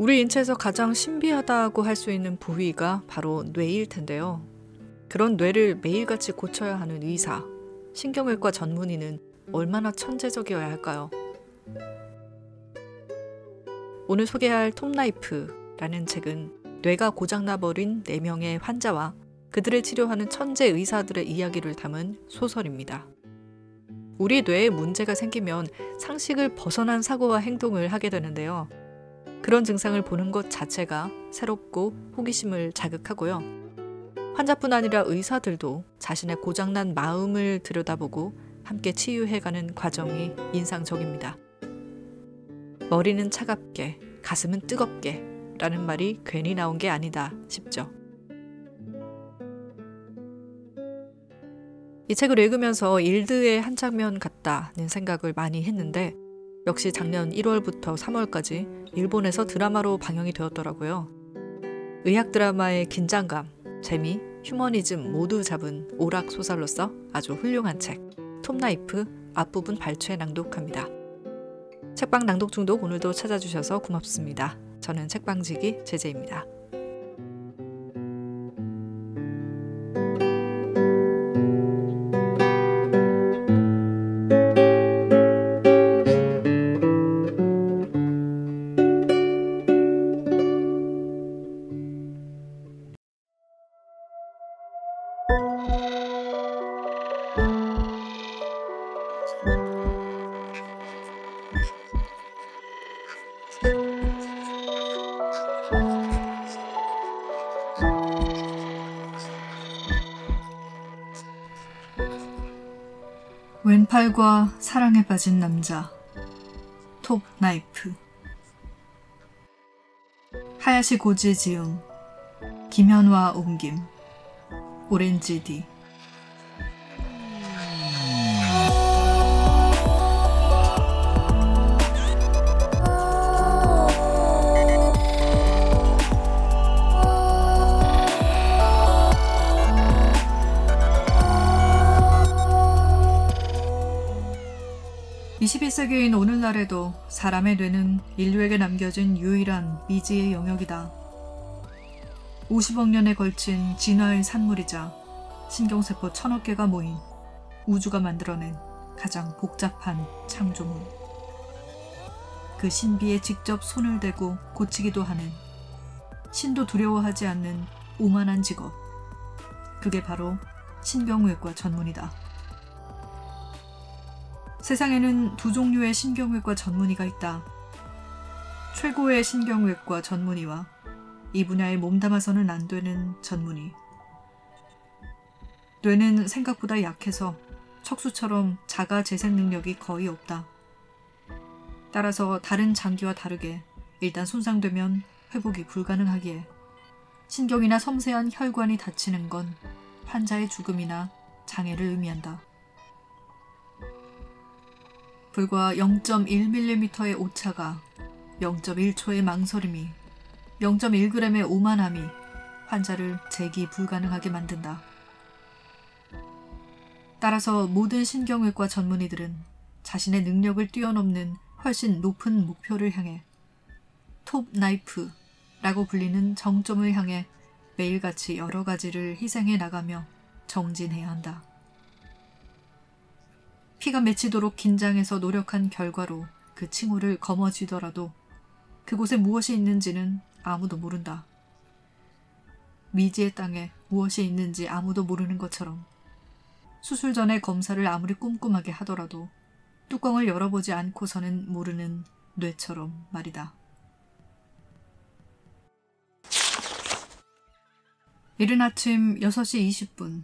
우리 인체에서 가장 신비하다고 할 수 있는 부위가 바로 뇌일 텐데요. 그런 뇌를 매일같이 고쳐야 하는 의사, 신경외과 전문의는 얼마나 천재적이어야 할까요? 오늘 소개할 톱라이프라는 책은 뇌가 고장나버린 4명의 환자와 그들을 치료하는 천재 의사들의 이야기를 담은 소설입니다. 우리 뇌에 문제가 생기면 상식을 벗어난 사고와 행동을 하게 되는데요. 그런 증상을 보는 것 자체가 새롭고 호기심을 자극하고요. 환자뿐 아니라 의사들도 자신의 고장난 마음을 들여다보고 함께 치유해가는 과정이 인상적입니다. 머리는 차갑게, 가슴은 뜨겁게 라는 말이 괜히 나온 게 아니다 싶죠. 이 책을 읽으면서 일드의 한 장면 같다는 생각을 많이 했는데 역시 작년 1월부터 3월까지 일본에서 드라마로 방영이 되었더라고요. 의학 드라마의 긴장감, 재미, 휴머니즘 모두 잡은 오락소설로서 아주 훌륭한 책, 톱라이프 앞부분 발췌 낭독합니다. 책방 낭독 중독 오늘도 찾아주셔서 고맙습니다. 저는 책방지기 제재입니다. 왼팔과 사랑에 빠진 남자, 톱라이프. 하야시 고지 지음, 김현화 옮김, 오렌지디. (21세기인) 오늘날에도 사람의 뇌는 인류에게 남겨진 유일한 미지의 영역이다. 50억 년에 걸친 진화의 산물이자 신경세포 1000억 개가 모인 우주가 만들어낸 가장 복잡한 창조물. 그 신비에 직접 손을 대고 고치기도 하는, 신도 두려워하지 않는 오만한 직업. 그게 바로 신경외과 전문이다. 세상에는 두 종류의 신경외과 전문의가 있다. 최고의 신경외과 전문의와 이 분야에 몸담아서는 안 되는 전문의. 뇌는 생각보다 약해서 척수처럼 자가 재생 능력이 거의 없다. 따라서 다른 장기와 다르게 일단 손상되면 회복이 불가능하기에 신경이나 섬세한 혈관이 다치는 건 환자의 죽음이나 장애를 의미한다. 불과 0.1mm의 오차가, 0.1초의 망설임이, 0.1g의 오만함이 환자를 재기 불가능하게 만든다. 따라서 모든 신경외과 전문의들은 자신의 능력을 뛰어넘는 훨씬 높은 목표를 향해, 톱라이프라고 불리는 정점을 향해 매일같이 여러 가지를 희생해 나가며 정진해야 한다. 피가 맺히도록 긴장해서 노력한 결과로 그 칭호를 거머쥐더라도 그곳에 무엇이 있는지는 아무도 모른다. 미지의 땅에 무엇이 있는지 아무도 모르는 것처럼 수술 전에 검사를 아무리 꼼꼼하게 하더라도 뚜껑을 열어보지 않고서는 모르는 뇌처럼 말이다. 이른 아침 6시 20분,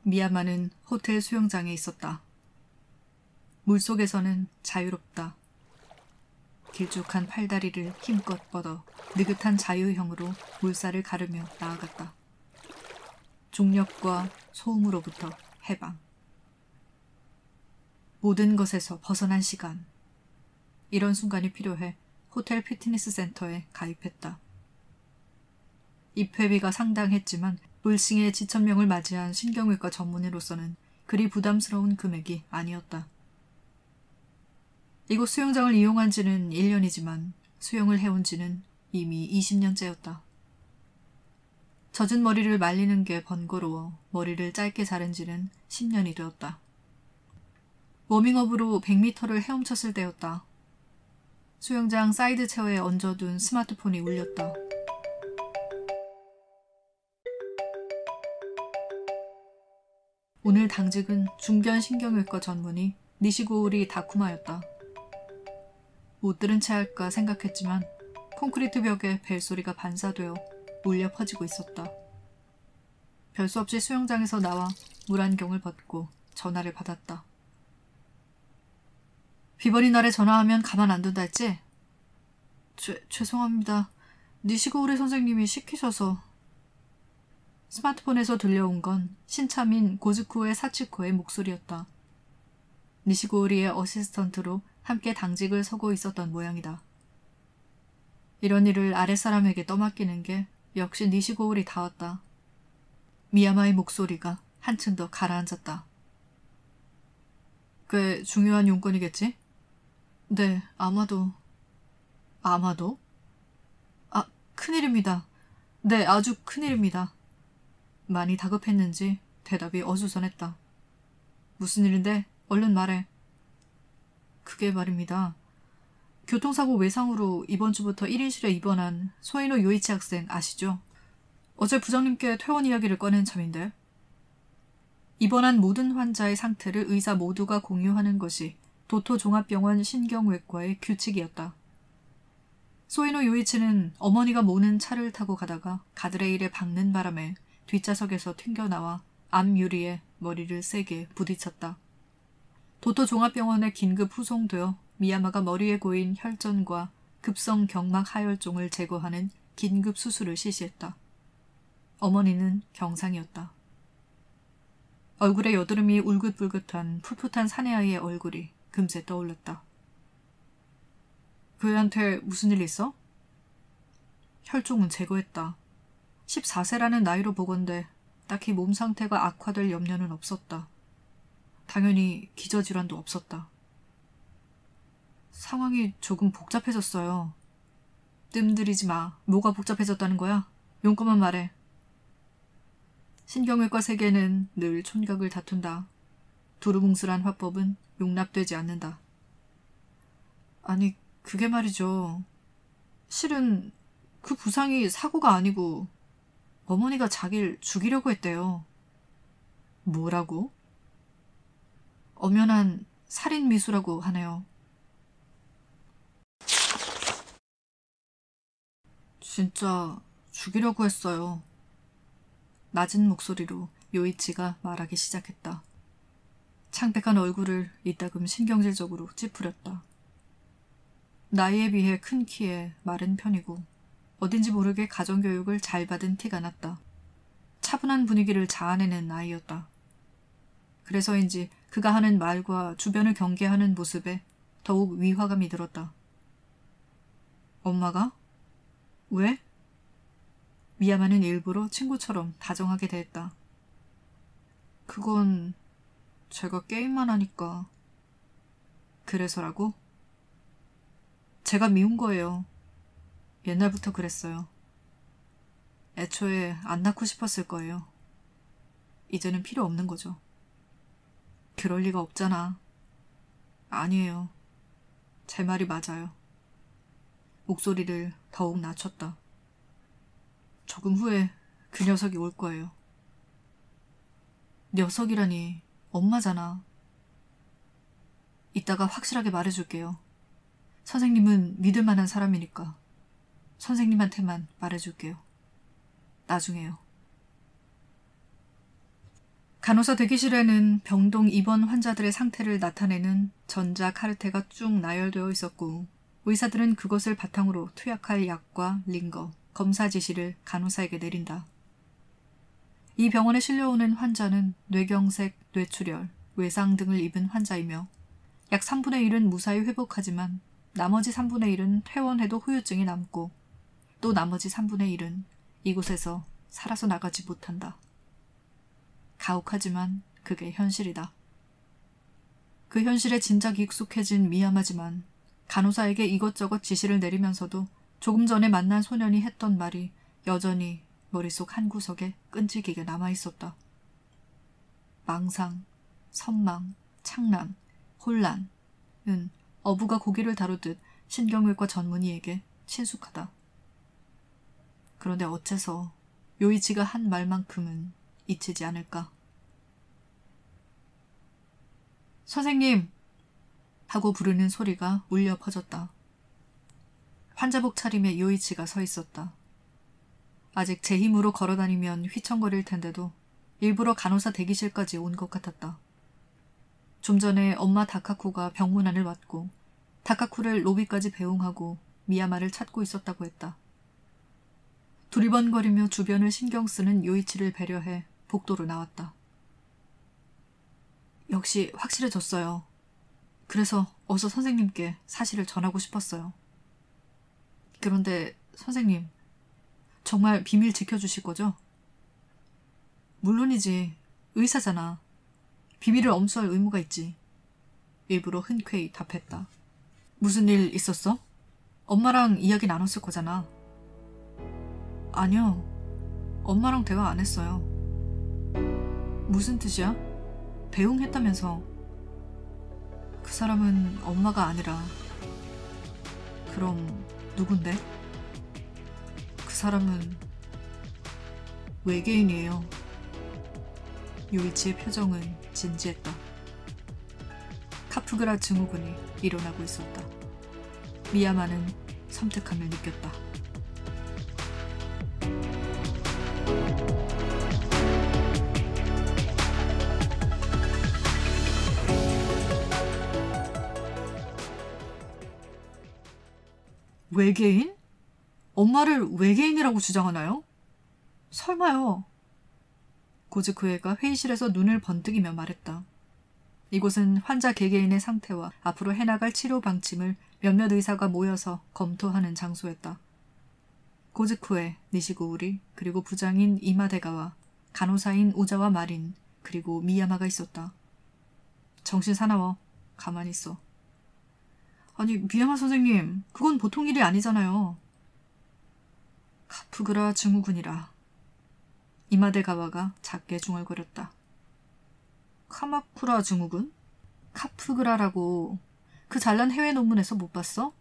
미야마는 호텔 수영장에 있었다. 물속에서는 자유롭다. 길쭉한 팔다리를 힘껏 뻗어 느긋한 자유형으로 물살을 가르며 나아갔다. 중력과 소음으로부터 해방. 모든 것에서 벗어난 시간. 이런 순간이 필요해 호텔 피트니스 센터에 가입했다. 입회비가 상당했지만 돌싱의 지천명을 맞이한 신경외과 전문의로서는 그리 부담스러운 금액이 아니었다. 이곳 수영장을 이용한 지는 1년이지만 수영을 해온 지는 이미 20년째였다. 젖은 머리를 말리는 게 번거로워 머리를 짧게 자른 지는 10년이 되었다. 워밍업으로 100m를 헤엄쳤을 때였다. 수영장 사이드 체어에 얹어둔 스마트폰이 울렸다. 오늘 당직은 중견신경외과 전문의 니시고우리 다쿠마였다. 못 들은 채 할까 생각했지만 콘크리트 벽에 벨소리가 반사되어 울려 퍼지고 있었다. 별수 없이 수영장에서 나와 물안경을 벗고 전화를 받았다. 비버리 날에 전화하면 가만 안 둔다 했지? 죄송합니다. 니시고우리 선생님이 시키셔서. 스마트폰에서 들려온 건 신참인 고즈쿠의 사치코의 목소리였다. 니시고우리의 어시스턴트로 함께 당직을 서고 있었던 모양이다. 이런 일을 아랫사람에게 떠맡기는 게 역시 니시고우리다웠다. 미야마의 목소리가 한층 더 가라앉았다. 꽤 중요한 용건이겠지? 네, 아마도. 아마도? 아, 큰일입니다. 네, 아주 큰일입니다. 많이 다급했는지 대답이 어수선했다. 무슨 일인데? 얼른 말해. 그게 말입니다. 교통사고 외상으로 이번 주부터 1인실에 입원한 소이노 요이치 학생 아시죠? 어제 부장님께 퇴원 이야기를 꺼낸 참인데. 입원한 모든 환자의 상태를 의사 모두가 공유하는 것이 도토 종합병원 신경외과의 규칙이었다. 소이노 요이치는 어머니가 모는 차를 타고 가다가 가드레일에 박는 바람에 뒷좌석에서 튕겨나와 앞유리에 머리를 세게 부딪혔다. 도토 종합병원에 긴급 후송되어 미야마가 머리에 고인 혈전과 급성 경막 하혈종을 제거하는 긴급 수술을 실시했다. 어머니는 경상이었다. 얼굴에 여드름이 울긋불긋한 풋풋한 사내아이의 얼굴이 금세 떠올랐다. 그 애한테 무슨 일 있어? 혈종은 제거했다. 14세라는 나이로 보건대 딱히 몸 상태가 악화될 염려는 없었다. 당연히 기저질환도 없었다. 상황이 조금 복잡해졌어요. 뜸들이지 마. 뭐가 복잡해졌다는 거야? 용건만 말해. 신경외과 세계는 늘 촌각을 다툰다. 두루뭉술한 화법은 용납되지 않는다. 아니, 그게 말이죠. 실은 그 부상이 사고가 아니고 어머니가 자기를 죽이려고 했대요. 뭐라고? 엄연한 살인미수라고 하네요. 진짜 죽이려고 했어요. 낮은 목소리로 요이치가 말하기 시작했다. 창백한 얼굴을 이따금 신경질적으로 찌푸렸다. 나이에 비해 큰 키에 마른 편이고 어딘지 모르게 가정교육을 잘 받은 티가 났다. 차분한 분위기를 자아내는 아이였다. 그래서인지 그가 하는 말과 주변을 경계하는 모습에 더욱 위화감이 들었다. 엄마가? 왜? 미야마는 일부러 친구처럼 다정하게 대했다. 그건 제가 게임만 하니까. 그래서라고? 제가 미운 거예요. 옛날부터 그랬어요. 애초에 안 낳고 싶었을 거예요. 이제는 필요 없는 거죠. 그럴 리가 없잖아. 아니에요. 제 말이 맞아요. 목소리를 더욱 낮췄다. 조금 후에 그 녀석이 올 거예요. 녀석이라니 엄마잖아. 이따가 확실하게 말해줄게요. 선생님은 믿을 만한 사람이니까 선생님한테만 말해줄게요. 나중에요. 간호사 대기실에는 병동 입원 환자들의 상태를 나타내는 전자 카르테가 쭉 나열되어 있었고 의사들은 그것을 바탕으로 투약할 약과 링거, 검사 지시를 간호사에게 내린다. 이 병원에 실려오는 환자는 뇌경색, 뇌출혈, 외상 등을 입은 환자이며 약 3분의 1은 무사히 회복하지만 나머지 3분의 1은 퇴원해도 후유증이 남고 또 나머지 3분의 1은 이곳에서 살아서 나가지 못한다. 가혹하지만 그게 현실이다. 그 현실에 진작 익숙해진 미야마지만 간호사에게 이것저것 지시를 내리면서도 조금 전에 만난 소년이 했던 말이 여전히 머릿속 한구석에 끈질기게 남아있었다. 망상, 선망, 창란, 혼란은 어부가 고기를 다루듯 신경외과 전문의에게 친숙하다. 그런데 어째서 요이치가 한 말만큼은 잊히지 않을까? 선생님! 하고 부르는 소리가 울려 퍼졌다. 환자복 차림에 요이치가 서 있었다. 아직 제 힘으로 걸어다니면 휘청거릴 텐데도 일부러 간호사 대기실까지 온 것 같았다. 좀 전에 엄마 다카쿠가 병문안을 왔고 다카쿠를 로비까지 배웅하고 미야마를 찾고 있었다고 했다. 두리번거리며 주변을 신경 쓰는 요이치를 배려해 복도로 나왔다. 역시 확실해졌어요. 그래서 어서 선생님께 사실을 전하고 싶었어요. 그런데 선생님, 정말 비밀 지켜주실 거죠? 물론이지. 의사잖아. 비밀을 엄수할 의무가 있지. 일부러 흔쾌히 답했다. 무슨 일 있었어? 엄마랑 이야기 나눴을 거잖아. 아니요. 엄마랑 대화 안 했어요. 무슨 뜻이야? 배웅했다면서. 그 사람은 엄마가 아니라. 그럼 누군데? 그 사람은 외계인이에요. 요이치의 표정은 진지했다. 카프그라 증후군이 일어나고 있었다. 미야마는 섬뜩함을 느꼈다. 외계인? 엄마를 외계인이라고 주장하나요? 설마요. 고즈쿠에가 회의실에서 눈을 번뜩이며 말했다. 이곳은 환자 개개인의 상태와 앞으로 해나갈 치료 방침을 몇몇 의사가 모여서 검토하는 장소였다. 고즈쿠에, 니시고우리, 그리고 부장인 이마데가와 간호사인 오자와 마린, 그리고 미야마가 있었다. 정신 사나워. 가만히 있어. 아니, 미야마 선생님, 그건 보통 일이 아니잖아요. 카프그라 증후군이라. 이마데가와가 작게 중얼거렸다. 카마쿠라 증후군? 카프그라라고 그 잘난 해외 논문에서 못 봤어?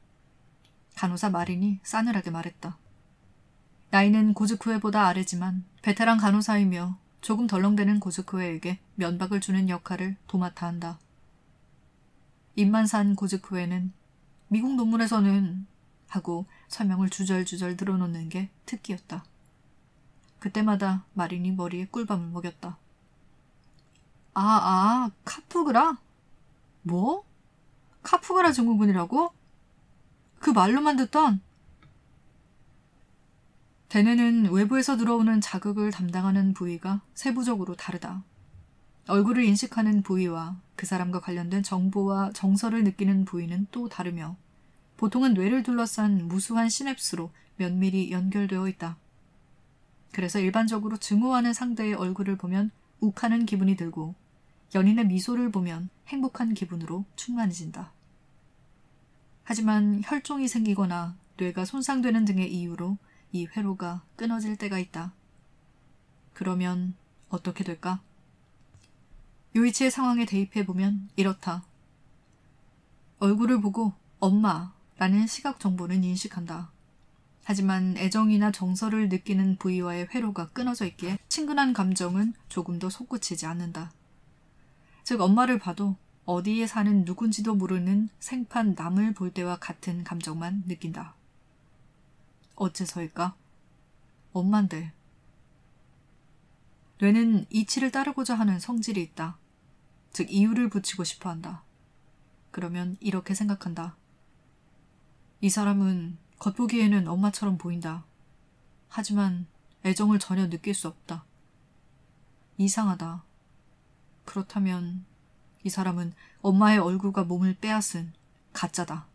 간호사 마린이 싸늘하게 말했다. 나이는 고즈쿠에보다 아래지만 베테랑 간호사이며 조금 덜렁대는 고즈쿠에에게 면박을 주는 역할을 도맡아 한다. 입만 산 고즈쿠에는 미국 논문에서는 하고 설명을 주절주절 늘어놓는 게 특기였다. 그때마다 마린이 머리에 꿀밤을 먹였다. 카프그라? 뭐? 카프그라 증후군이라고? 그 말로만 듣던? 대뇌는 외부에서 들어오는 자극을 담당하는 부위가 세부적으로 다르다. 얼굴을 인식하는 부위와 그 사람과 관련된 정보와 정서를 느끼는 부위는 또 다르며 보통은 뇌를 둘러싼 무수한 시냅스로 면밀히 연결되어 있다. 그래서 일반적으로 증오하는 상대의 얼굴을 보면 욱하는 기분이 들고 연인의 미소를 보면 행복한 기분으로 충만해진다. 하지만 혈종이 생기거나 뇌가 손상되는 등의 이유로 이 회로가 끊어질 때가 있다. 그러면 어떻게 될까? 요이치의 상황에 대입해보면 이렇다. 얼굴을 보고 엄마라는 시각 정보는 인식한다. 하지만 애정이나 정서를 느끼는 부위와의 회로가 끊어져 있기에 친근한 감정은 조금 더 솟구치지 않는다. 즉 엄마를 봐도 어디에 사는 누군지도 모르는 생판 남을 볼 때와 같은 감정만 느낀다. 어째서일까? 엄만데. 뇌는 이치를 따르고자 하는 성질이 있다. 즉 이유를 붙이고 싶어 한다. 그러면 이렇게 생각한다. 이 사람은 겉보기에는 엄마처럼 보인다. 하지만 애정을 전혀 느낄 수 없다. 이상하다. 그렇다면 이 사람은 엄마의 얼굴과 몸을 빼앗은 가짜다.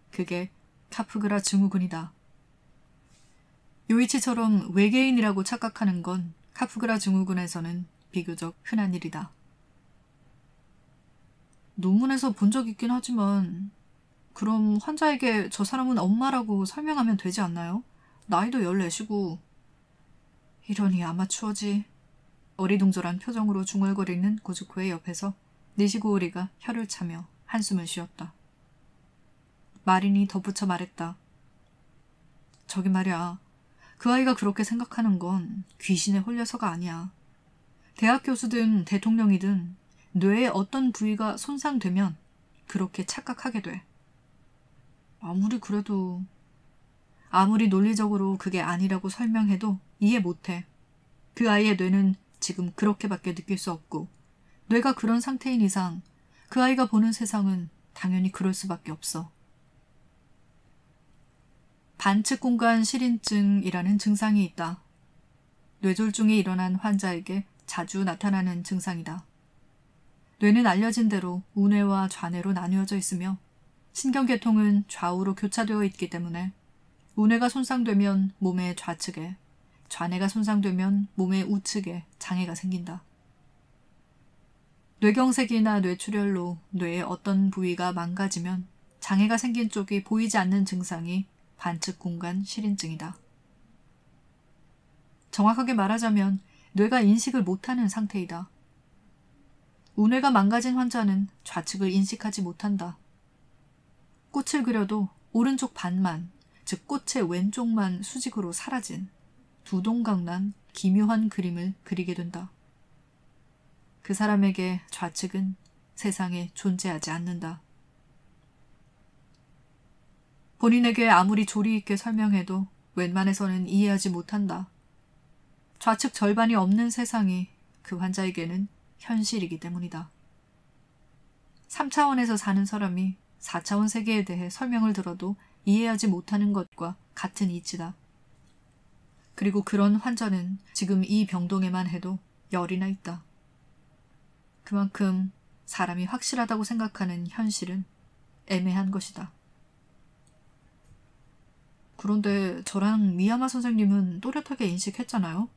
그게 카프그라 증후군이다. 요이치처럼 외계인이라고 착각하는 건 카프그라 증후군에서는 비교적 흔한 일이다. 논문에서 본 적 있긴 하지만 그럼 환자에게 저 사람은 엄마라고 설명하면 되지 않나요? 나이도 14시고. 이러니 아마추어지. 어리둥절한 표정으로 중얼거리는 고즈코의 옆에서 니시고우리가 혀를 차며 한숨을 쉬었다. 마린이 덧붙여 말했다. 저기 말이야. 그 아이가 그렇게 생각하는 건 귀신에 홀려서가 아니야. 대학 교수든 대통령이든 뇌의 어떤 부위가 손상되면 그렇게 착각하게 돼. 아무리 그래도 아무리 논리적으로 그게 아니라고 설명해도 이해 못해. 그 아이의 뇌는 지금 그렇게밖에 느낄 수 없고 뇌가 그런 상태인 이상 그 아이가 보는 세상은 당연히 그럴 수밖에 없어. 반측공간 실인증이라는 증상이 있다. 뇌졸중이 일어난 환자에게 자주 나타나는 증상이다. 뇌는 알려진 대로 우뇌와 좌뇌로 나뉘어져 있으며 신경계통은 좌우로 교차되어 있기 때문에 우뇌가 손상되면 몸의 좌측에, 좌뇌가 손상되면 몸의 우측에 장애가 생긴다. 뇌경색이나 뇌출혈로 뇌의 어떤 부위가 망가지면 장애가 생긴 쪽이 보이지 않는 증상이 반측공간 실인증이다. 정확하게 말하자면 뇌가 인식을 못하는 상태이다. 우뇌가 망가진 환자는 좌측을 인식하지 못한다. 꽃을 그려도 오른쪽 반만, 즉 꽃의 왼쪽만 수직으로 사라진 두동강난 기묘한 그림을 그리게 된다. 그 사람에게 좌측은 세상에 존재하지 않는다. 본인에게 아무리 조리 있게 설명해도 웬만해서는 이해하지 못한다. 좌측 절반이 없는 세상이 그 환자에게는 현실이기 때문이다. 3차원에서 사는 사람이 4차원 세계에 대해 설명을 들어도 이해하지 못하는 것과 같은 이치다. 그리고 그런 환자는 지금 이 병동에만 해도 열이나 있다. 그만큼 사람이 확실하다고 생각하는 현실은 애매한 것이다. 그런데 저랑 미야마 선생님은 또렷하게 인식했잖아요.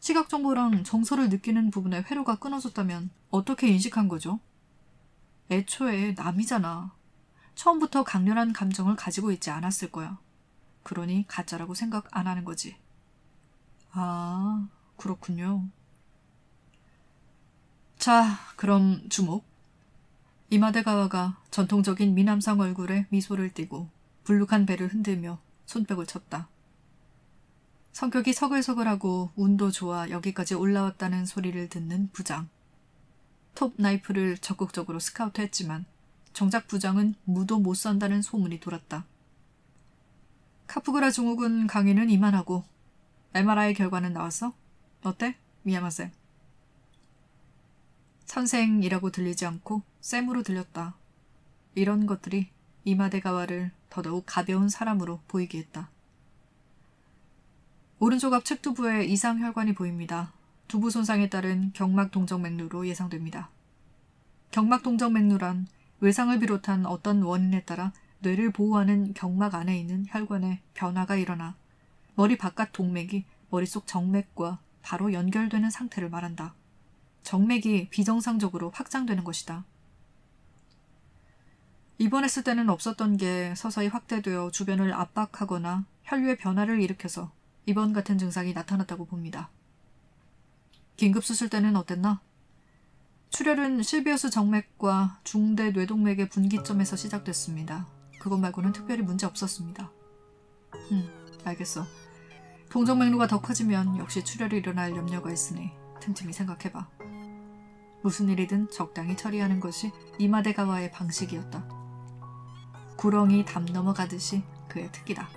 시각정보랑 정서를 느끼는 부분에 회로가 끊어졌다면 어떻게 인식한 거죠? 애초에 남이잖아. 처음부터 강렬한 감정을 가지고 있지 않았을 거야. 그러니 가짜라고 생각 안 하는 거지. 아, 그렇군요. 자, 그럼 주목. 이마데가와가 전통적인 미남상 얼굴에 미소를 띠고 불룩한 배를 흔들며 손뼉을 쳤다. 성격이 서글서글하고 운도 좋아 여기까지 올라왔다는 소리를 듣는 부장. 톱 나이프를 적극적으로 스카우트했지만 정작 부장은 무도 못 산다는 소문이 돌았다. 카프그라 증후군 강의는 이만하고 MRI 결과는 나왔어? 어때? 미야마쌤. 선생이라고 들리지 않고 쌤으로 들렸다. 이런 것들이 이마데가와를 더더욱 가벼운 사람으로 보이게 했다. 오른쪽 앞 측두부에 이상 혈관이 보입니다. 두부 손상에 따른 경막 동정맥류로 예상됩니다. 경막 동정맥류란 외상을 비롯한 어떤 원인에 따라 뇌를 보호하는 경막 안에 있는 혈관에 변화가 일어나 머리 바깥 동맥이 머릿속 정맥과 바로 연결되는 상태를 말한다. 정맥이 비정상적으로 확장되는 것이다. 입원했을 때는 없었던 게 서서히 확대되어 주변을 압박하거나 혈류의 변화를 일으켜서 이번 같은 증상이 나타났다고 봅니다. 긴급수술 때는 어땠나? 출혈은 실비어스 정맥과 중대 뇌동맥의 분기점에서 시작됐습니다. 그것 말고는 특별히 문제 없었습니다. 알겠어. 동정맥류가 더 커지면 역시 출혈이 일어날 염려가 있으니 틈틈이 생각해봐. 무슨 일이든 적당히 처리하는 것이 이마데가와의 방식이었다. 구렁이 담 넘어가듯이 그의 특기다.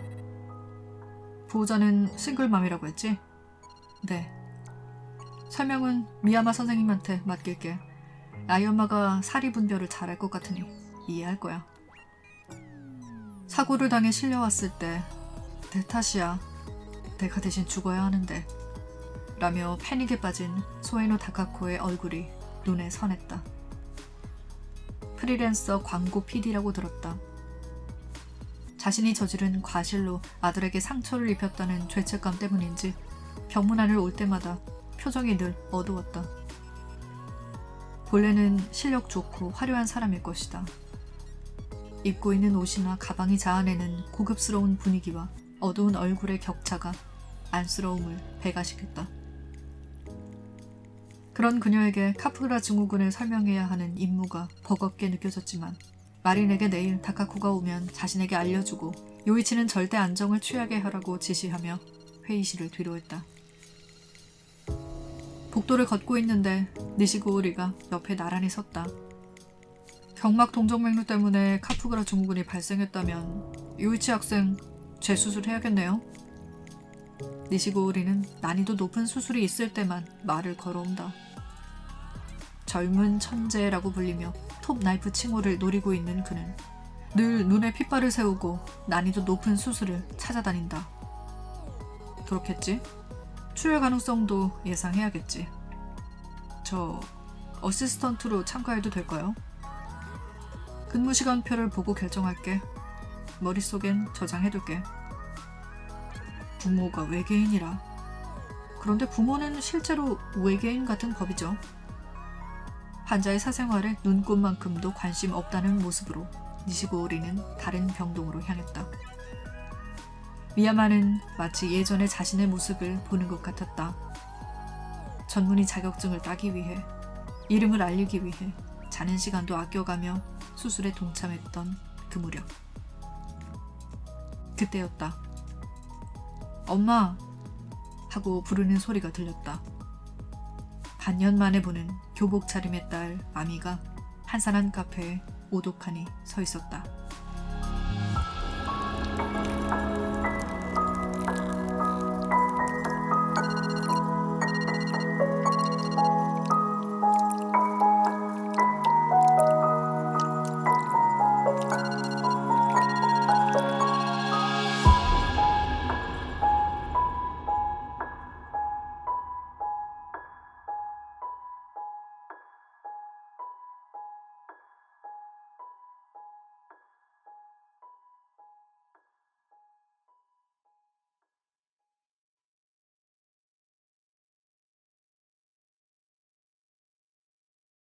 보호자는 싱글맘이라고 했지? 네. 설명은 미야마 선생님한테 맡길게. 아이 엄마가 사리 분별을 잘할 것 같으니 이해할 거야. 사고를 당해 실려왔을 때 내 탓이야. 내가 대신 죽어야 하는데 라며 패닉에 빠진 소에노 다카코의 얼굴이 눈에 선했다. 프리랜서 광고 PD라고 들었다. 자신이 저지른 과실로 아들에게 상처를 입혔다는 죄책감 때문인지 병문안을 올 때마다 표정이 늘 어두웠다. 본래는 실력 좋고 화려한 사람일 것이다. 입고 있는 옷이나 가방이 자아내는 고급스러운 분위기와 어두운 얼굴의 격차가 안쓰러움을 배가시켰다. 그런 그녀에게 카프라 증후군을 설명해야 하는 임무가 버겁게 느껴졌지만 마린에게 내일 다카코가 오면 자신에게 알려주고 요이치는 절대 안정을 취하게 하라고 지시하며 회의실을 뒤로했다. 복도를 걷고 있는데 니시고우리가 옆에 나란히 섰다. 경막 동정맥류 때문에 카프라 증후군이 발생했다면 요이치 학생 재수술해야겠네요. 니시고우리는 난이도 높은 수술이 있을 때만 말을 걸어온다. 젊은 천재라고 불리며 톱나이프 칭호를 노리고 있는 그는 늘 눈에 핏발을 세우고 난이도 높은 수술을 찾아다닌다. 그렇겠지? 출혈 가능성도 예상해야겠지. 저 어시스턴트로 참가해도 될까요? 근무 시간표를 보고 결정할게. 머릿속엔 저장해둘게. 부모가 외계인이라. 그런데 부모는 실제로 외계인 같은 법이죠. 환자의 사생활에 눈꼽만큼도 관심 없다는 모습으로 니시고우리는 다른 병동으로 향했다. 미야마는 마치 예전의 자신의 모습을 보는 것 같았다. 전문의 자격증을 따기 위해, 이름을 알리기 위해 자는 시간도 아껴가며 수술에 동참했던 그 무렵. 그때였다. 엄마! 하고 부르는 소리가 들렸다. 반년 만에 보는 교복 차림의 딸 아미가 한산한 카페에 오독하니 서 있었다.